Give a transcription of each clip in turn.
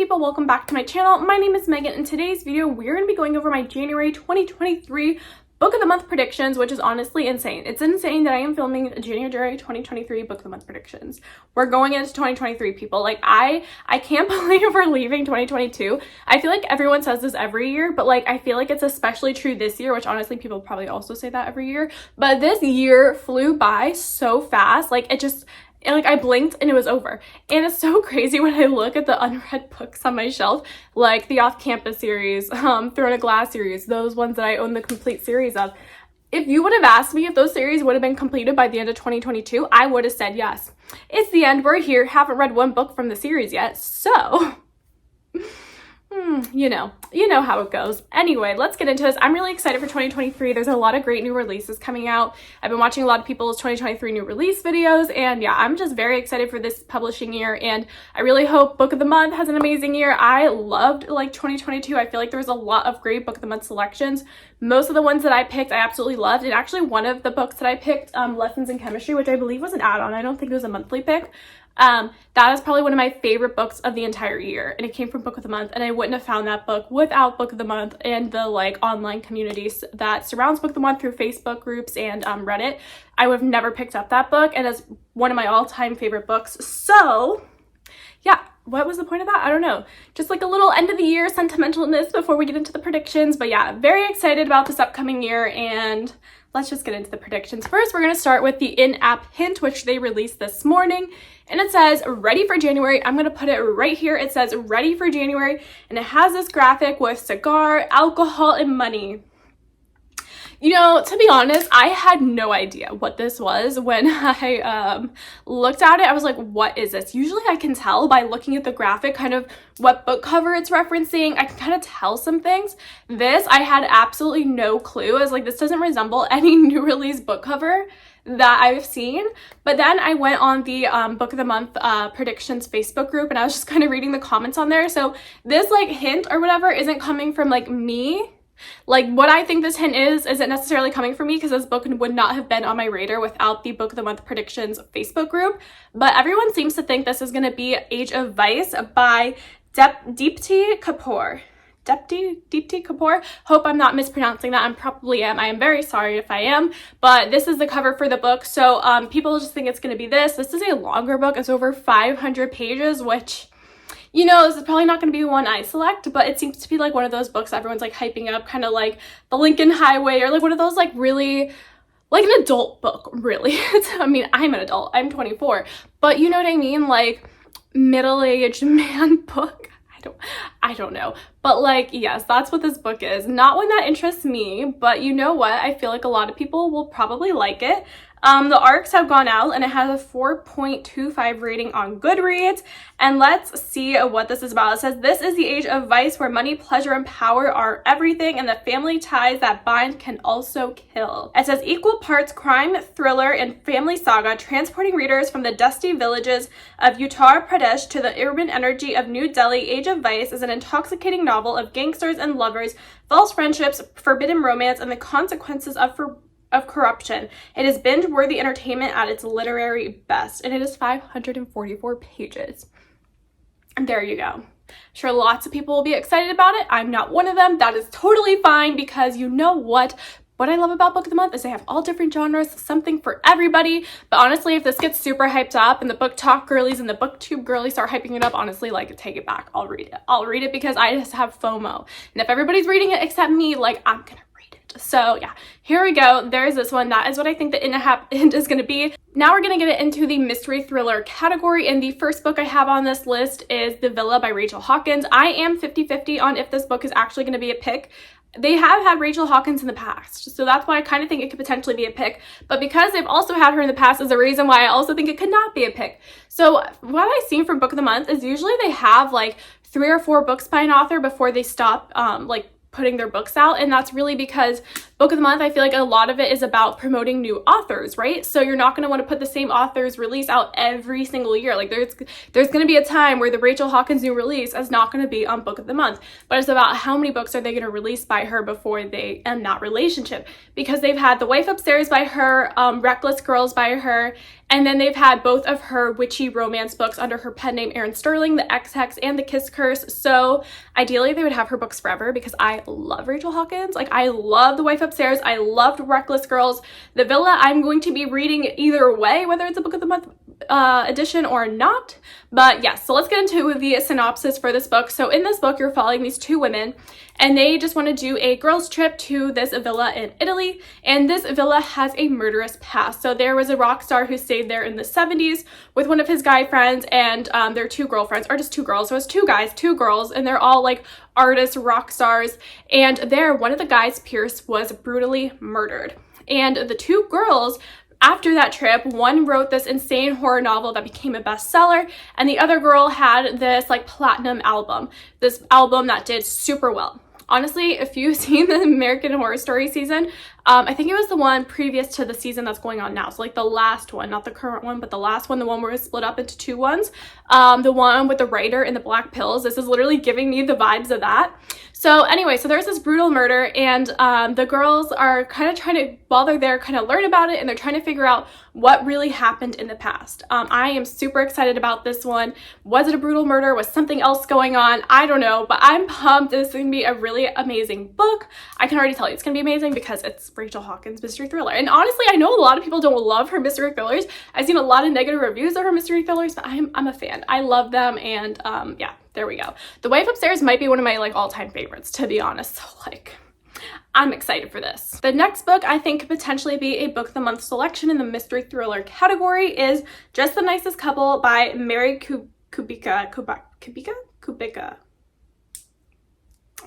people, welcome back to my channel. My name is Megan. In today's video, we're going to be going over my January 2023 book of the month predictions, which is honestly insane. It's insane that I am filming January 2023 book of the month predictions. We're going into 2023, people. Like, I can't believe we're leaving 2022. I feel like everyone says this every year, but like, I feel like it's especially true this year, which honestly people probably also say that every year. But this year flew by so fast. Like, I blinked and it was over. And it's so crazy when I look at the unread books on my shelf, like the off-campus series, Throne of Glass series, those ones that I own the complete series of. If you would have asked me if those series would have been completed by the end of 2022, I would have said yes. It's the end, we're here, haven't read one book from the series yet, so you know how it goes. Anyway, let's get into this. I'm really excited for 2023. There's a lot of great new releases coming out. I've been watching a lot of people's 2023 new release videos, and yeah, I'm just very excited for this publishing year, and I really hope Book of the Month has an amazing year. I loved like 2022. I feel like there was a lot of great Book of the Month selections. Most of the ones that I picked, I absolutely loved, and actually one of the books that I picked, Lessons in Chemistry, which I believe was an add-on. I don't think it was a monthly pick. That is probably one of my favorite books of the entire year, and it came from Book of the Month, and I wouldn't have found that book without Book of the Month and the like online communities that surrounds Book of the Month through Facebook groups and Reddit. I would have never picked up that book, and it's one of my all-time favorite books. So yeah, what was the point of that? I don't know. Just like a little end of the year sentimentalness before we get into the predictions. But yeah, very excited about this upcoming year, and let's just get into the predictions. First, we're going to start with the in-app hint, which they released this morning. And it says, ready for January. I'm going to put it right here. It says, ready for January. And it has this graphic with cigar, alcohol, and money. You know, to be honest, I had no idea what this was when I looked at it. I was like, what is this? Usually I can tell by looking at the graphic kind of what book cover it's referencing. I can kind of tell some things. This, I had absolutely no clue. I was like, this doesn't resemble any new release book cover that I've seen. But then I went on the Book of the Month predictions Facebook group, and I was just kind of reading the comments on there. So this like hint or whatever isn't coming from like me. Like, what I think this hint isn't necessarily coming from me, because this book would not have been on my radar without the Book of the Month predictions Facebook group. But everyone seems to think this is going to be Age of Vice by Deepti Kapoor. Deepti Kapoor. Hope I'm not mispronouncing that. I probably am. I am very sorry if I am. But this is the cover for the book. So people just think it's going to be this. This is a longer book. It's over 500 pages, which, you know, this is probably not going to be one I select, but it seems to be like one of those books everyone's like hyping up, kind of like The Lincoln Highway, or like one of those like really, like an adult book, really. I mean, I'm an adult. I'm 24. But you know what I mean? Like, middle-aged man book. I don't know. But like, yes, that's what this book is. Not one that interests me, but you know what? I feel like a lot of people will probably like it. The arcs have gone out, and it has a 4.25 rating on Goodreads. And let's see what this is about. It says, this is the age of vice where money, pleasure, and power are everything, and the family ties that bind can also kill. It says, equal parts crime, thriller, and family saga, transporting readers from the dusty villages of Uttar Pradesh to the urban energy of New Delhi. Age of Vice is an intoxicating novel of gangsters and lovers, false friendships, forbidden romance, and the consequences of corruption. It is binge-worthy entertainment at its literary best, and it is 544 pages. And there you go. I'm sure lots of people will be excited about it. I'm not one of them. That is totally fine, because you know what? What I love about Book of the Month is they have all different genres, something for everybody. But honestly, if this gets super hyped up and the book talk girlies and the booktube girlies start hyping it up, honestly, like, take it back. I'll read it. I'll read it because I just have FOMO. And if everybody's reading it except me, like, I'm gonna read it. So yeah, here we go. There's this one. That is what I think the in-app hint is going to be. Now we're going to get into the mystery thriller category, and the first book I have on this list is The Villa by Rachel Hawkins. I am 50-50 on if this book is actually going to be a pick. They have had Rachel Hawkins in the past, so that's why I kind of think it could potentially be a pick. But because they've also had her in the past is a reason why I also think it could not be a pick. So what I've seen from Book of the Month is usually they have like 3 or 4 books by an author before they stop like putting their books out, and that's really because book of the month, I feel like a lot of it is about promoting new authors, right? So you're not going to want to put the same author's release out every single year. Like there's going to be a time where the Rachel Hawkins new release is not going to be on book of the month, but it's about how many books are they going to release by her before they end that relationship, because they've had The Wife Upstairs by her, Reckless Girls by her, and then they've had both of her witchy romance books under her pen name Erin Sterling, The Ex-Hex and The Kiss Curse. So ideally they would have her books forever, because I love Rachel Hawkins. Like, I love The Wife Upstairs. I loved Reckless Girls. The Villa I'm going to be reading either way, whether it's a book of the month edition or not. But yes, so let's get into the synopsis for this book. So in this book, you're following these two women, and they just want to do a girls trip to this villa in Italy, and this villa has a murderous past. So there was a rock star who stayed there in the 70s with one of his guy friends, and their two girlfriends, or just two girls. So it's two guys, two girls, and they're all like artists, rock stars, and there, one of the guys, Pierce, was brutally murdered. And the two girls, after that trip, one wrote this insane horror novel that became a bestseller, and the other girl had this like platinum album, this album that did super well. Honestly, if you've seen the American Horror Story season, I think it was the one previous to the season that's going on now. So like the last one, not the current one, but the last one, the one where it's split up into two ones. The one with the writer and the black pills. This is literally giving me the vibes of that. So anyway, so there's this brutal murder, and the girls are kind of trying to, while they're there, kind of learn about it, and they're trying to figure out what really happened in the past. I am super excited about this one. Was it a brutal murder? Was something else going on? I don't know, but I'm pumped. This is going to be a really amazing book. I can already tell you it's going to be amazing because it's Rachel Hawkins' mystery thriller. And honestly, I know a lot of people don't love her mystery thrillers. I've seen a lot of negative reviews of her mystery thrillers, but I'm a fan. I love them, and yeah, there we go. The Wife Upstairs might be one of my like all-time favorites, to be honest. So like, I'm excited for this. The next book I think could potentially be a book of the month selection in the mystery thriller category is Just the Nicest Couple by Mary Kubica.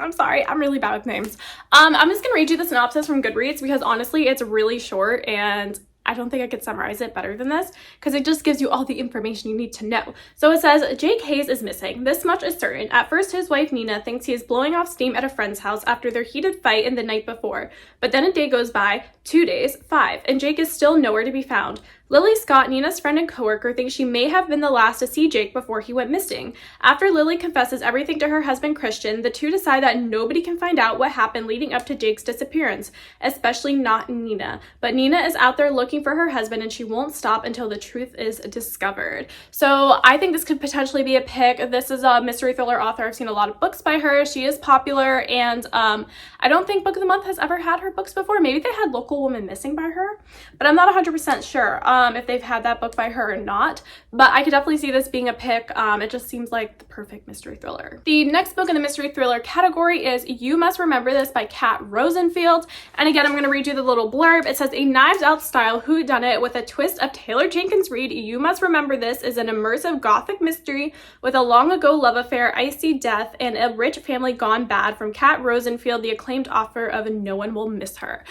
I'm sorry, I'm really bad with names. I'm just gonna read you the synopsis from Goodreads because honestly, it's really short and I don't think I could summarize it better than this because it just gives you all the information you need to know. So it says, Jake Hayes is missing. This much is certain. At first, his wife Nina thinks he is blowing off steam at a friend's house after their heated fight in the night before. But then a day goes by, 2 days, 5, and Jake is still nowhere to be found. Lily Scott, Nina's friend and coworker, thinks she may have been the last to see Jake before he went missing. After Lily confesses everything to her husband Christian, the two decide that nobody can find out what happened leading up to Jake's disappearance, especially not Nina. But Nina is out there looking for her husband and she won't stop until the truth is discovered. So I think this could potentially be a pick. This is a mystery thriller author. I've seen a lot of books by her. She is popular, and I don't think Book of the Month has ever had her books before. Maybe they had Local Woman Missing by her, but I'm not 100% sure if they've had that book by her or not. But I could definitely see this being a pick. It just seems like the perfect mystery thriller. The next book in the mystery thriller category is You Must Remember This by Kat Rosenfield. And again, I'm going to read you the little blurb. It says, a Knives Out style whodunit with a twist of Taylor Jenkins Reid, You Must Remember This is an immersive gothic mystery with a long ago love affair, icy death, and a rich family gone bad from Kat Rosenfield, the acclaimed author of No One Will Miss Her.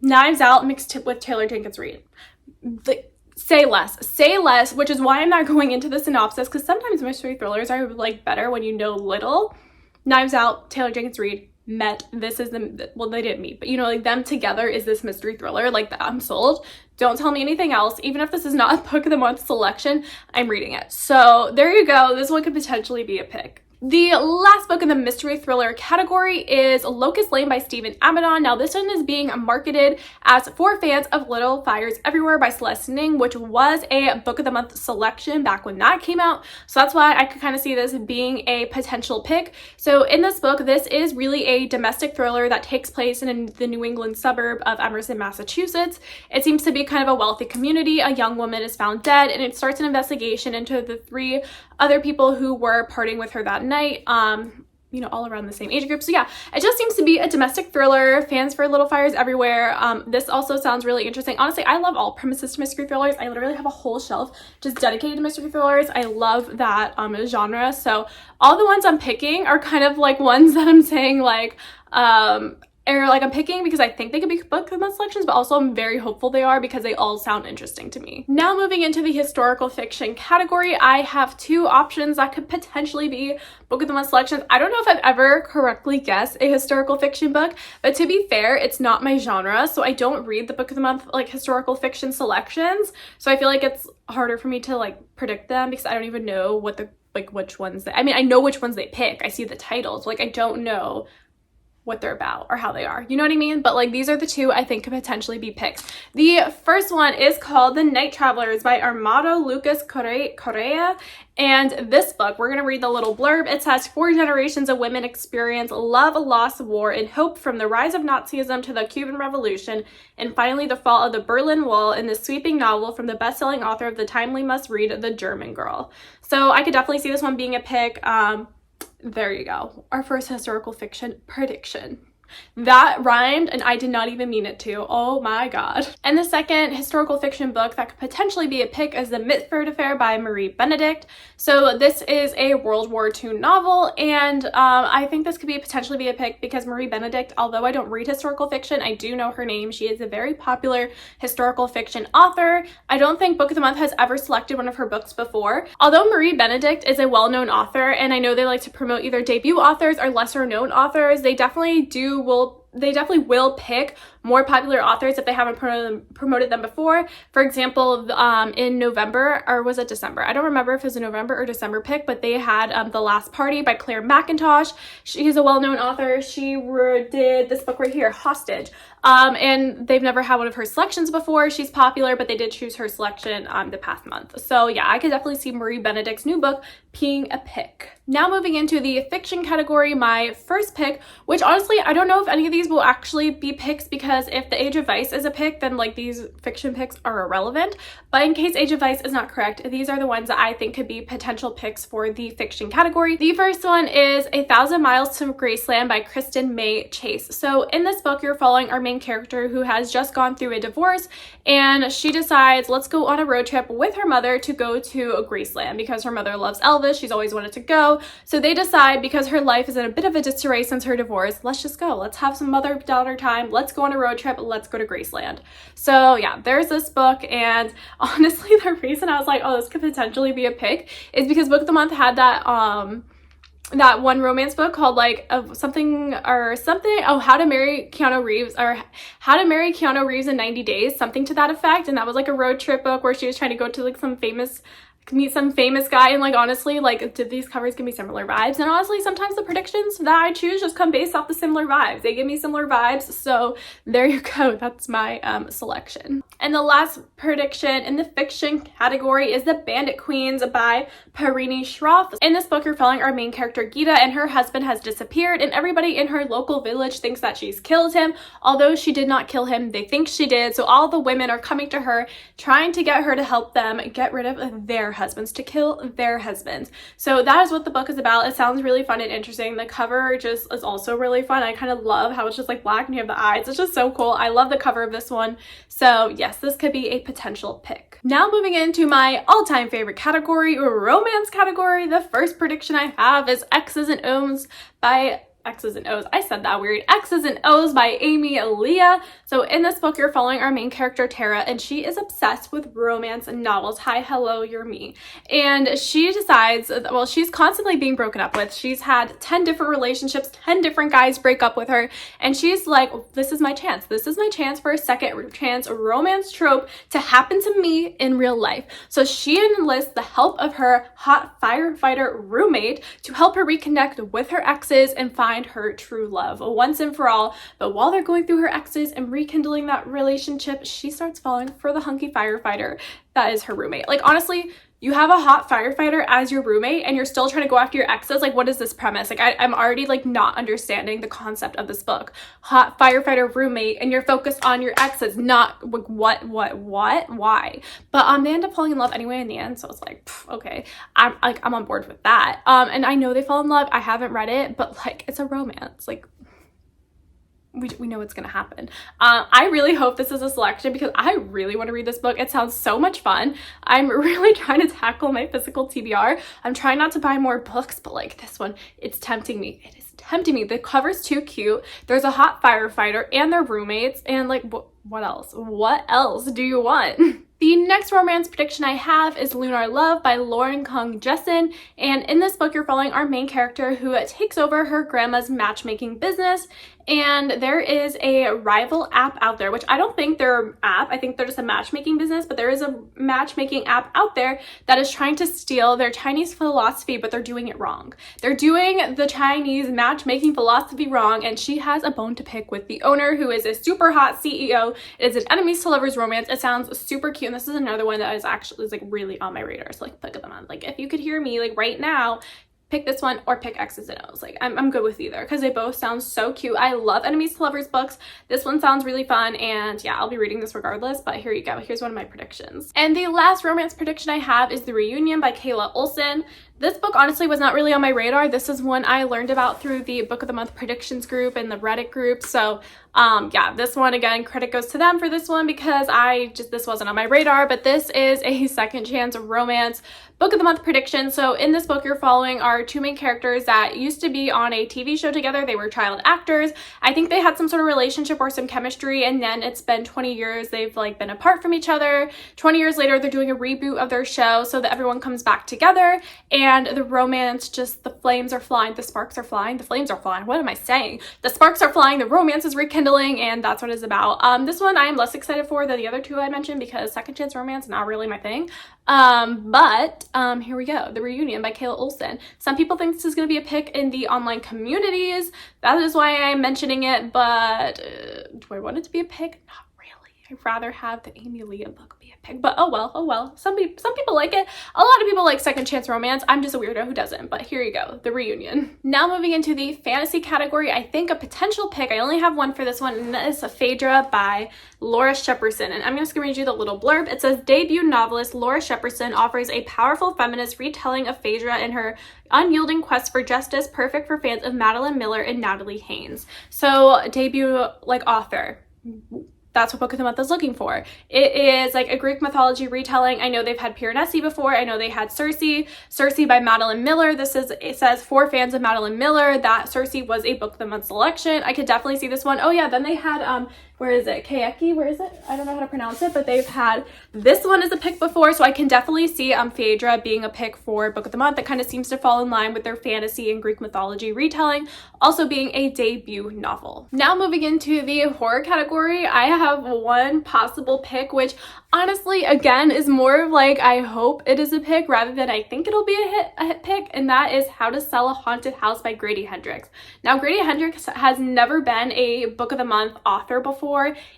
Knives Out mixed with Taylor Jenkins Reid. Say less, which is why I'm not going into the synopsis, because sometimes mystery thrillers are like better when you know little. Knives Out, Taylor Jenkins Reid met. This is the, well, they didn't meet, but you know, like them together is this mystery thriller. Like, I'm sold. Don't tell me anything else. Even if this is not a book of the month selection, I'm reading it. So there you go. This one could potentially be a pick. The last book in the mystery thriller category is Locust Lane by Stephen Abaddon. Now, this one is being marketed as for fans of Little Fires Everywhere by Celeste Ning, which was a book of the month selection back when that came out. So that's why I could kind of see this being a potential pick. So in this book, this is really a domestic thriller that takes place in the New England suburb of Emerson, Massachusetts. It seems to be kind of a wealthy community. A young woman is found dead, and it starts an investigation into the 3 other people who were partying with her that night, you know, all around the same age group. So yeah, it just seems to be a domestic thriller, fans for Little Fires Everywhere. This also sounds really interesting. Honestly, I love all premises to mystery thrillers. I literally have a whole shelf just dedicated to mystery thrillers. I love that genre. So all the ones I'm picking are kind of like ones that I'm saying like, or like I'm picking because I think they could be book of the month selections, but also I'm very hopeful they are because they all sound interesting to me. Now moving into the historical fiction category, I have 2 options that could potentially be book of the month selections. I don't know if I've ever correctly guessed a historical fiction book, but to be fair, it's not my genre, so I don't read the book of the month like historical fiction selections, so I feel like it's harder for me to like predict them because I don't even know what the like which ones I mean, I know which ones they pick. I see the titles, like I don't know what they're about or how they are, you know what I mean? But like these are the 2 I think could potentially be picked. The first one is called The Night Travelers by Armando Lucas Correa, and this book, we're gonna read the little blurb. It says 4 generations of women experience love, loss, war, and hope from the rise of Nazism to the Cuban Revolution and finally the fall of the Berlin Wall in this sweeping novel from the best-selling author of the timely must-read The German Girl. So I could definitely see this one being a pick. There you go. Our first historical fiction prediction. That rhymed and I did not even mean it to. Oh my god. And the second historical fiction book that could potentially be a pick is The Mitford Affair by Marie Benedict. So this is a World War II novel, and I think this could potentially be a pick because Marie Benedict, although I don't read historical fiction, I do know her name. She is a very popular historical fiction author. I don't think Book of the Month has ever selected one of her books before. Although Marie Benedict is a well-known author, and I know they like to promote either debut authors or lesser known authors, they definitely will pick more popular authors if they haven't promoted them before. For example, in November, or was it December? I don't remember if it was a November or December pick, but they had The Last Party by Claire McIntosh. She's a well-known author. She did this book right here, Hostage. And they've never had one of her selections before. She's popular, but they did choose her selection the past month. So yeah, I could definitely see Marie Benedict's new book being a pick. Now moving into the fiction category, my first pick, which honestly, I don't know if any of these will actually be picks because if The Age of Vice is a pick, then like these fiction picks are irrelevant. But in case Age of Vice is not correct, these are the ones that I think could be potential picks for the fiction category. The first one is 1,000 Miles to Graceland by Kristen May Chase. So in this book, you're following our main character who has just gone through a divorce, and she decides, let's go on a road trip with her mother to go to Graceland because her mother loves Elvis. She's always wanted to go. So they decide, because her life is in a bit of a disarray since her divorce, let's just go. Let's have some mother-daughter time. Let's go on a road trip. Let's go to Graceland. So yeah, there's this book, and honestly, the reason I was like, oh, this could potentially be a pick is because Book of the Month had that one romance book called like something, oh, How to Marry Keanu Reeves, or How to Marry Keanu Reeves in 90 Days, something to that effect. And that was like a road trip book where she was trying to go to like meet some famous guy, and like honestly, like these covers give me similar vibes, and honestly sometimes the predictions that I choose just come based off the similar vibes. They give me similar vibes, so there you go. That's my selection. And the last prediction in the fiction category is The Bandit Queens by Parini Shroff. In this book, you're following our main character Gita, and her husband has disappeared, and everybody in her local village thinks that she's killed him. Although she did not kill him, they think she did, so all the women are coming to her trying to get her to help them get rid of their husbands, to kill their husbands. So that is what the book is about. It sounds really fun and interesting. The cover just is also really fun. I kind of love how it's just like black and you have the eyes. It's just so cool. I love the cover of this one. So yes, this could be a potential pick. Now moving into my all-time favorite category, romance category, the first prediction I have is X's and O's by X's and O's. I said that weird. X's and O's by Amy Leah. So in this book, you're following our main character, Tara, and she is obsessed with romance novels. Hi, hello, you're me. And she decides, well, she's constantly being broken up with. She's had 10 different relationships, 10 different guys break up with her. And she's like, this is my chance. This is my chance for a second chance romance trope to happen to me in real life. So she enlists the help of her hot firefighter roommate to help her reconnect with her exes and find her true love once and for all. But while they're going through her exes and rekindling that relationship, she starts falling for the hunky firefighter that is her roommate. Like honestly, you have a hot firefighter as your roommate and you're still trying to go after your exes. Like, what is this premise? Like, I'm already like not understanding the concept of this book. Hot firefighter roommate, and you're focused on your exes, not like why? But they end up falling in love anyway in the end. So it's like, okay, I'm on board with that. And I know they fall in love. I haven't read it, but like it's a romance. Like, we know what's gonna happen. I really hope this is a selection because I really want to read this book. It sounds so much fun. I'm really trying to tackle my physical TBR. I'm trying not to buy more books, but like this one, it's tempting me. It is tempting me. The cover's too cute. There's a hot firefighter and their roommates, and like what else? What else do you want? The next romance prediction I have is Lunar Love by Lauren Kung Jessen, and in this book you're following our main character who takes over her grandma's matchmaking business, and there is a rival app out there, which I don't think they're an app, I think they're just a matchmaking business, but there is a matchmaking app out there that is trying to steal their Chinese philosophy, but they're doing it wrong. They're doing the Chinese matchmaking philosophy wrong, and she has a bone to pick with the owner, who is a super hot CEO. It is an enemies to lovers romance. It sounds super cute, and this is another one that is actually like really on my radar. So like pick them on. Like if you could hear me like right now, pick this one or pick X's and O's. Like I'm good with either because they both sound so cute. I love enemies to lovers books. This one sounds really fun, and yeah, I'll be reading this regardless, but here you go. Here's one of my predictions. And the last romance prediction I have is The Reunion by Kayla Olson. This book honestly was not really on my radar. This is one I learned about through the Book of the Month predictions group and the Reddit group. So yeah, this one, again, credit goes to them for this one because this wasn't on my radar, but this is a second chance romance Book of the Month prediction. So in this book, you're following our two main characters that used to be on a TV show together. They were child actors. I think they had some sort of relationship or some chemistry, and then it's been 20 years. They've like been apart from each other. 20 years later, they're doing a reboot of their show so that everyone comes back together, and the romance, just the flames are flying, the sparks are flying, the flames are flying. What am I saying? The sparks are flying, the romance is rekindling, and that's what it's about. This one I am less excited for than the other two I mentioned because second chance romance, not really my thing. But here we go. The Reunion by Kayla Olson. Some people think this is going to be a pick in the online communities. That is why I'm mentioning it, but do I want it to be a pick? Not really. I'd rather have the Amy Leah book be a pick, but oh well. Some people like it. A lot of people like second chance romance. I'm just a weirdo who doesn't, but here you go. The Reunion. Now moving into the fantasy category, I think a potential pick, I only have one for this one, and that is Phaedra by Laura Shepperson, and I'm just going to read you the little blurb. It says, debut novelist Laura Shepperson offers a powerful feminist retelling of Phaedra and her unyielding quest for justice, perfect for fans of Madeline Miller and Natalie Haynes. So debut like author. That's what Book of the Month is looking for. It is like a Greek mythology retelling. I know they've had Piranesi before. I know they had Circe by Madeline Miller. It says for fans of Madeline Miller that Circe was a Book of the Month selection. I could definitely see this one. Oh yeah, then they had where is it? Kayeki, where is it? I don't know how to pronounce it, but they've had this one as a pick before, so I can definitely see Phaedra being a pick for Book of the Month. That kind of seems to fall in line with their fantasy and Greek mythology retelling, also being a debut novel. Now moving into the horror category, I have one possible pick, which honestly, again, is more of like, I hope it is a pick rather than I think it'll be a hit pick, and that is How to Sell a Haunted House by Grady Hendrix. Now, Grady Hendrix has never been a Book of the Month author before,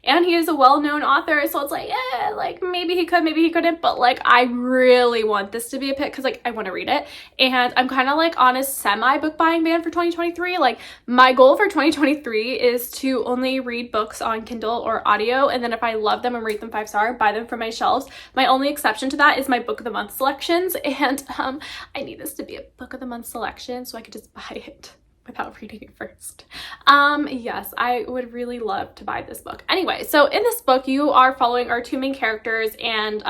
and he is a well-known author, so it's like, yeah, like maybe he could, maybe he couldn't, but like I really want this to be a pick because like I want to read it, and I'm kind of like on a semi-book buying ban for 2023. Like my goal for 2023 is to only read books on Kindle or audio, and then if I love them and rate them 5-star, buy them from my shelves. My only exception to that is my Book of the Month selections, and I need this to be a Book of the Month selection so I could just buy it without reading it first. Yes, I would really love to buy this book. Anyway, so in this book, you are following our two main characters, and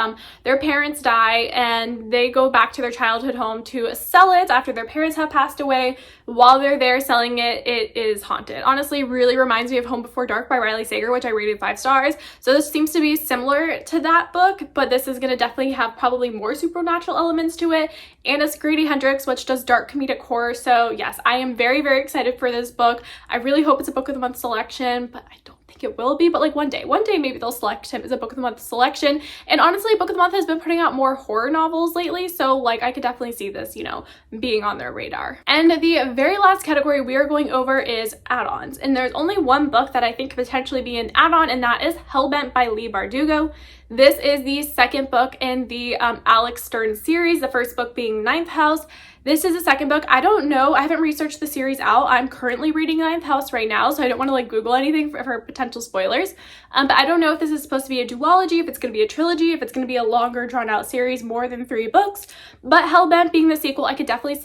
their parents die, and they go back to their childhood home to sell it after their parents have passed away. While they're there selling it, it is haunted. Honestly, really reminds me of Home Before Dark by Riley Sager, which I rated 5 stars. So this seems to be similar to that book, but this is going to definitely have probably more supernatural elements to it, and it's Grady Hendrix, which does dark comedic horror. So yes, I am very, very excited for this book. I really hope it's a Book of the Month selection, but I don't think it will be, but like one day maybe they'll select him as a Book of the Month selection. And honestly, Book of the Month has been putting out more horror novels lately, so like I could definitely see this, you know, being on their radar. And the very last category we are going over is add-ons, and there's only one book that I think could potentially be an add-on, and that is Hellbent by Leigh Bardugo. This is the second book in the Alex Stern series, the first book being Ninth House. This is the second book. I don't know. I haven't researched the series out. I'm currently reading Ninth House right now, so I don't want to like Google anything for potential spoilers. But I don't know if this is supposed to be a duology, if it's going to be a trilogy, if it's going to be a longer drawn out series, more than 3 books. But Hellbent being the sequel, I could definitely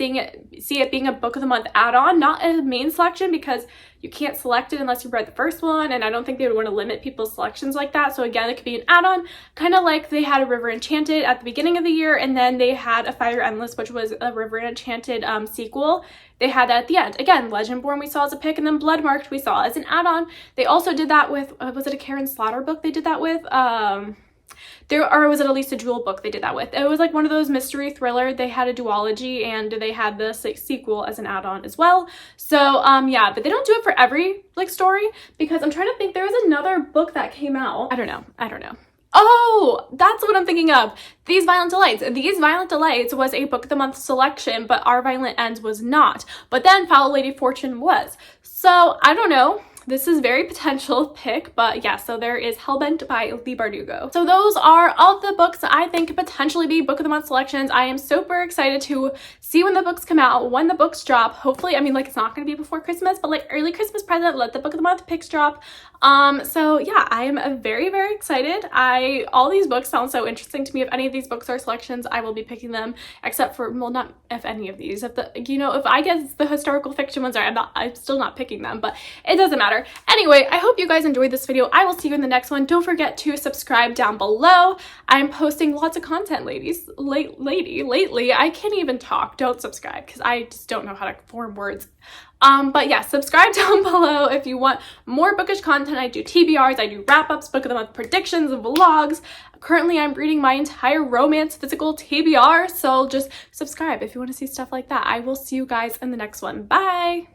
see it being a book of the month add-on, not a main selection, because you can't select it unless you read the first one, and I don't think they would want to limit people's selections like that. So again, it could be an add-on, kind of like they had a River Enchanted at the beginning of the year, and then they had a Fire Endless, which was a River Enchanted sequel. They had that at the end. Again, Legendborn we saw as a pick, and then Bloodmarked we saw as an add-on. They also did that with, was it a Karen Slaughter book they did that with? Or was it at least a Jewel book they did that with? It was like one of those mystery thriller. They had a duology, and they had the sequel as an add-on as well. So yeah, but they don't do it for every like story, because I'm trying to think, there was another book that came out. I don't know. Oh, that's what I'm thinking of. These Violent Delights. These Violent Delights was a book of the month selection, but Our Violent Ends was not. But then Foul Lady Fortune was. So I don't know. This is very potential pick, but yeah, so there is Hellbent by Leigh Bardugo. So those are all the books that I think could potentially be book of the month selections. I am super excited to see when the books come out, when the books drop. Hopefully, I mean, like, it's not going to be before Christmas, but like early Christmas present, let the book of the month picks drop. So yeah, I am very, very excited. All these books sound so interesting to me. If any of these books are selections, I will be picking them, except for, well, not if any of these. If I guess the historical fiction ones are, I'm still not picking them, but it doesn't matter. Anyway, I hope you guys enjoyed this video. I will see you in the next one. Don't forget to subscribe down below. I'm posting lots of content, ladies. Lately, I can't even talk. Don't subscribe, because I just don't know how to form words. But yeah, subscribe down below if you want more bookish content. I do TBRs, I do wrap-ups, book of the month predictions, and vlogs. Currently, I'm reading my entire romance physical TBR, so just subscribe if you want to see stuff like that. I will see you guys in the next one. Bye!